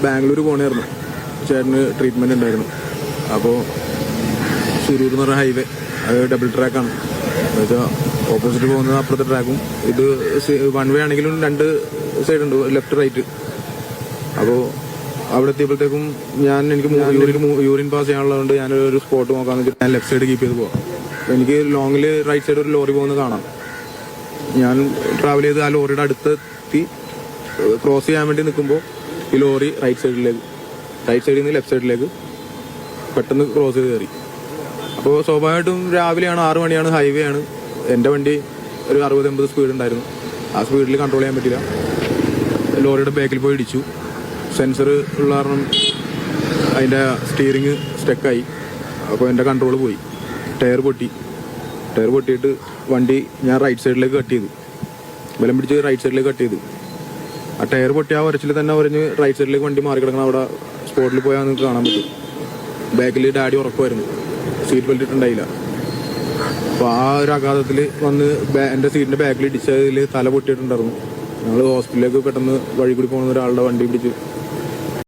ബാംഗ്ലൂർ പോകണമായിരുന്നു, ചേട്ടന് ട്രീറ്റ്മെൻറ്റ് ഉണ്ടായിരുന്നു. അപ്പോൾ സുരൂർ എന്ന് പറഞ്ഞ ഹൈവേ അത് ഡബിൾ ട്രാക്കാണ്. എന്നുവെച്ചാൽ ഓപ്പോസിറ്റ് പോകുന്നത് അപ്പുറത്തെ ട്രാക്കും, ഇത് വൺ വേ ആണെങ്കിലും 2 സൈഡുണ്ട്, ലെഫ്റ്റ് റൈറ്റ്. അപ്പോൾ അവിടെ എത്തിയപ്പോഴത്തേക്കും എനിക്ക് യൂറിൻ പാസ് ചെയ്യാനുള്ളതുകൊണ്ട് ഞാനൊരു സ്പോട്ട് നോക്കാമെന്ന് വെച്ചിട്ട് ഞാൻ ലെഫ്റ്റ് സൈഡ് കീപ്പ് ചെയ്ത് പോകാം. എനിക്ക് ലോങ്ങിൽ റൈറ്റ് സൈഡ് ഒരു ലോറി പോകുന്നത് കാണാം. ഞാൻ ട്രാവൽ ചെയ്ത് ആ ലോറിയുടെ അടുത്തെത്തി ക്രോസ് ചെയ്യാൻ വേണ്ടി നിൽക്കുമ്പോൾ ഈ ലോറി റൈറ്റ് സൈഡിൽ നിന്ന് ലെഫ്റ്റ് സൈഡിലേക്ക് പെട്ടെന്ന് ക്രോസ് ചെയ്ത് കയറി. അപ്പോൾ സ്വാഭാവികമായിട്ടും രാവിലെയാണ്, 6 മണിയാണ്, ഹൈവേ ആണ്. എൻ്റെ വണ്ടി ഒരു 60-80 സ്പീഡ് ഉണ്ടായിരുന്നു. ആ സ്പീഡിൽ കൺട്രോൾ ചെയ്യാൻ പറ്റില്ല. ലോറിയുടെ ബാക്കിൽ പോയി ഇടിച്ചു. സെൻസർ ഉള്ള കാരണം അതിൻ്റെ സ്റ്റീറിങ് സ്റ്റക്കായി. അപ്പോൾ എൻ്റെ കൺട്രോൾ പോയി. ടയർ പൊട്ടിയിട്ട് വണ്ടി ഞാൻ റൈറ്റ് സൈഡിലേക്ക് കട്ട് ചെയ്തു. ബലം പിടിച്ച് റൈറ്റ് സൈഡിലേക്ക് കട്ട് ചെയ്തു. ആ ടയർ പൊട്ടി ആ ഉരച്ചിൽ തന്നെ ഉരഞ്ഞ് റൈറ്റ് സൈഡിലേക്ക് വണ്ടി മാറി കിടക്കണം. അവിടെ സ്പോട്ടിൽ പോയാൽ നിങ്ങൾക്ക് കാണാൻ പറ്റും. ബാക്കിൽ ഡാഡി ഉറക്കമായിരുന്നു, സീറ്റ് ബെൽറ്റ് ഇട്ടുണ്ടായില്ല. അപ്പോൾ ആ ഒരു ആഘാതത്തിൽ വന്ന് എൻ്റെ സീറ്റിൻ്റെ ബാക്കിൽ ഇടിച്ചതിൽ തല പൊട്ടിയിട്ടുണ്ടായിരുന്നു. ഞങ്ങൾ ഹോസ്പിറ്റലിലേക്ക് പെട്ടെന്ന് വഴി കൂടി പോകുന്ന ഒരാളുടെ വണ്ടി പിടിച്ച്